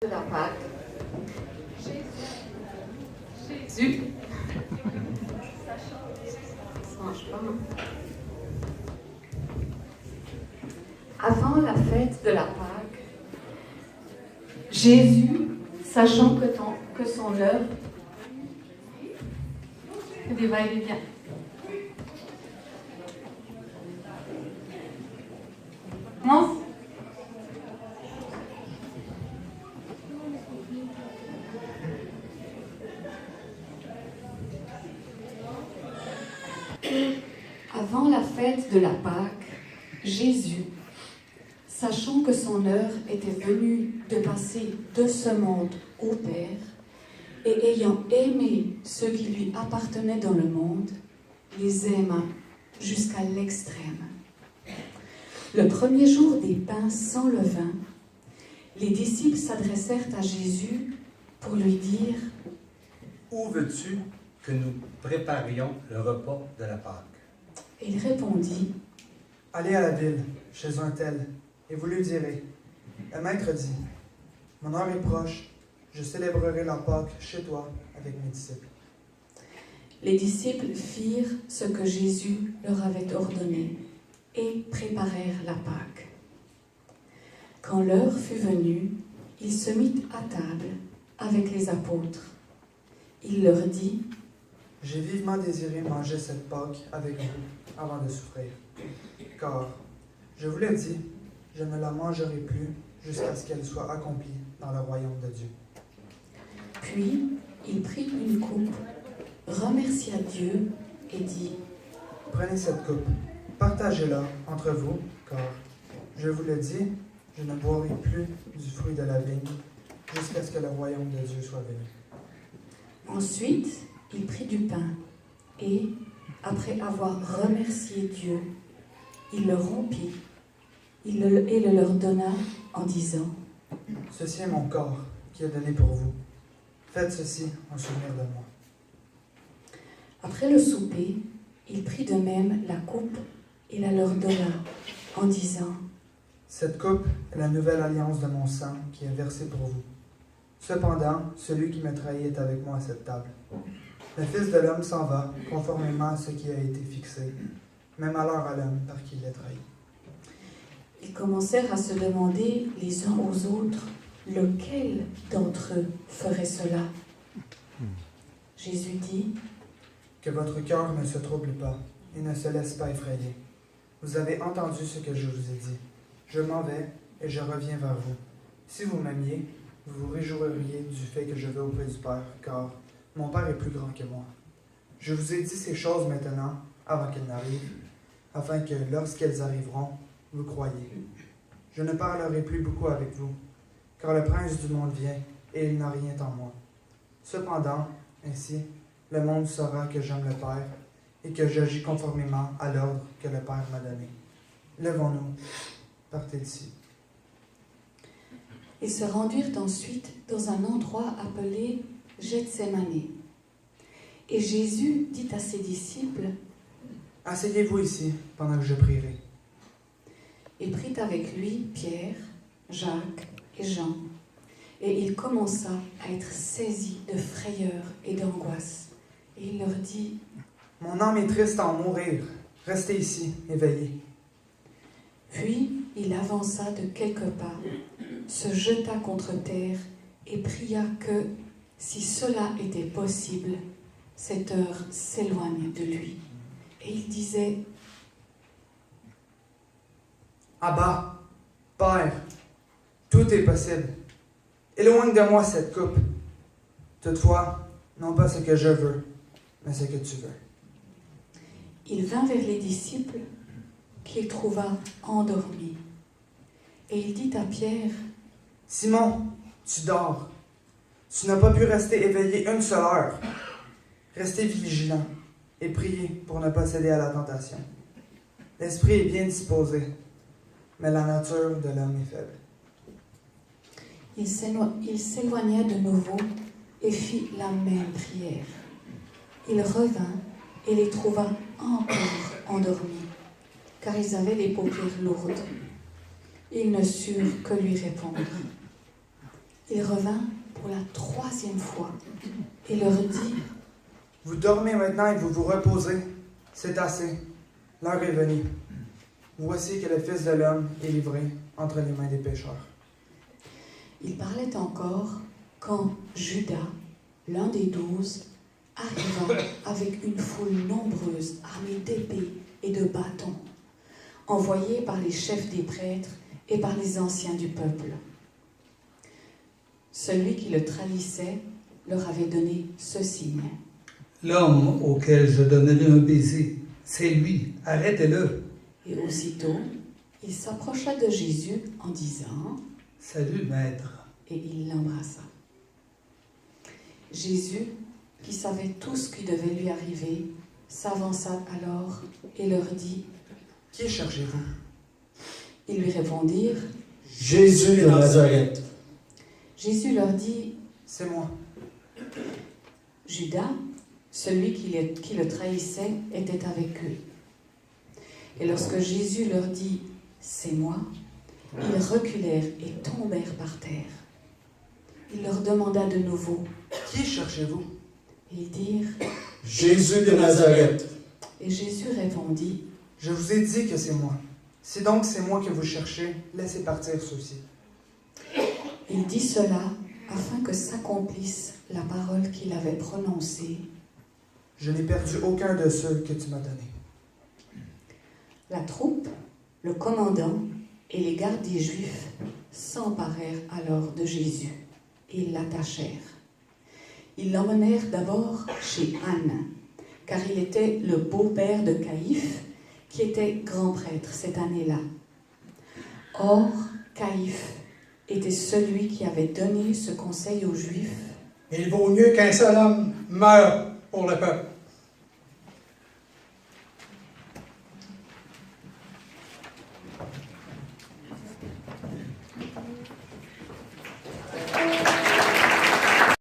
de la Pâque. Jésus. Ça change pas. Avant la fête de la Pâque, Jésus, sachant que son heure, le débat est bien. Non. Avant la fête de la Pâque, Jésus, sachant que son heure était venue de passer de ce monde au Père, et ayant aimé ceux qui lui appartenaient dans le monde, les aima jusqu'à l'extrême. Le premier jour des pains sans levain, les disciples s'adressèrent à Jésus pour lui dire « Où veux-tu que nous préparions le repas de la Pâque? » Et il répondit « Allez à la ville, chez un tel, et vous lui direz, le maître dit, mon heure est proche, je célébrerai la Pâque chez toi avec mes disciples. » Les disciples firent ce que Jésus leur avait ordonné et préparèrent la Pâque. Quand l'heure fut venue, il se mit à table avec les apôtres. Il leur dit « J'ai vivement désiré manger cette Pâque avec vous avant de souffrir, car, je vous l'ai dit, je ne la mangerai plus jusqu'à ce qu'elle soit accomplie dans le royaume de Dieu. » Puis, il prit une coupe, remercia Dieu et dit « Prenez cette coupe, partagez-la entre vous, car, je vous le dis, je ne boirai plus du fruit de la vigne jusqu'à ce que le royaume de Dieu soit venu. » Ensuite, il prit du pain et, après avoir remercié Dieu, il le rompit et le leur donna en disant « Ceci est mon corps qui est donné pour vous. Faites ceci en souvenir de moi. » Après le souper, il prit de même la coupe et la leur donna en disant « Cette coupe est la nouvelle alliance de mon sang qui est versée pour vous. Cependant, celui qui me trahit est avec moi à cette table. Le Fils de l'homme s'en va, conformément à ce qui a été fixé, mais malheur à l'homme par qui il est trahi. » Ils commencèrent à se demander les uns aux autres lequel d'entre eux ferait cela. Jésus dit Que votre cœur ne se trouble pas et ne se laisse pas effrayer. Vous avez entendu ce que je vous ai dit. Je m'en vais et je reviens vers vous. Si vous m'aimiez, vous vous réjouiriez du fait que je vais auprès du Père, car mon Père est plus grand que moi. Je vous ai dit ces choses maintenant, avant qu'elles n'arrivent, afin que, lorsqu'elles arriveront, vous croyez. Je ne parlerai plus beaucoup avec vous, car le prince du monde vient, et il n'a rien en moi. Cependant, ainsi, le monde saura que j'aime le Père, et que j'agis conformément à l'ordre que le Père m'a donné. Levons-nous, partez d'ici. Ils se rendirent ensuite dans un endroit appelé Gethsémani. Et Jésus dit à ses disciples « Asseyez-vous ici pendant que je prierai. » Il prit avec lui Pierre, Jacques et Jean, et il commença à être saisi de frayeur et d'angoisse. Et il leur dit « Mon âme est triste à en mourir. Restez ici et veillez. » Puis il avança de quelques pas, se jeta contre terre et pria que, si cela était possible, cette heure s'éloigne de lui. Et il disait « Abba, Père, tout est possible. Éloigne de moi cette coupe. Toutefois, non pas ce que je veux, mais ce que tu veux. » Il vint vers les disciples qu'il trouva endormis. Et il dit à Pierre « Simon, tu dors. Tu n'as pas pu rester éveillé une seule heure. Restez vigilant et priez pour ne pas céder à la tentation. L'esprit est bien disposé, mais la nature de l'homme est faible. » Il s'éloigna de nouveau et fit la même prière. Il revint et les trouva encore endormis, car ils avaient les paupières lourdes. Ils ne surent que lui répondre. Il revint pour la 3e fois et leur dit: Vous dormez maintenant et vous vous reposez. C'est assez. L'heure est venue. Voici que le Fils de l'homme est livré entre les mains des pécheurs. Il parlait encore quand Judas, l'un des 12, arriva avec une foule nombreuse, armée d'épées et de bâtons, envoyés par les chefs des prêtres et par les anciens du peuple. Celui qui le trahissait leur avait donné ce signe: L'homme auquel je donnerai un baiser, c'est lui, arrêtez-le. Et aussitôt, il s'approcha de Jésus en disant: Salut, maître. Et il l'embrassa. Jésus, qui savait tout ce qui devait lui arriver, s'avança alors et leur dit: Qui cherchez-vous? Ils lui répondirent: Jésus de Nazareth. Jésus leur dit: C'est moi. Judas, celui qui le trahissait, était avec eux. Et lorsque Jésus leur dit: C'est moi, ils reculèrent et tombèrent par terre. Il leur demanda de nouveau: Qui cherchez-vous? Et ils dirent: Jésus de Nazareth. Et Jésus répondit: Je vous ai dit que c'est moi. Si donc c'est moi que vous cherchez, laissez partir ceux-ci. Il dit cela afin que s'accomplisse la parole qu'il avait prononcée: Je n'ai perdu aucun de ceux que tu m'as donnés. La troupe, le commandant et les gardes des Juifs s'emparèrent alors de Jésus et l'attachèrent. Ils l'emmenèrent d'abord chez Anne, car il était le beau-père de Caïphe, qui était grand prêtre cette année-là. Or, Caïphe était celui qui avait donné ce conseil aux Juifs: Il vaut mieux qu'un seul homme meure pour le peuple.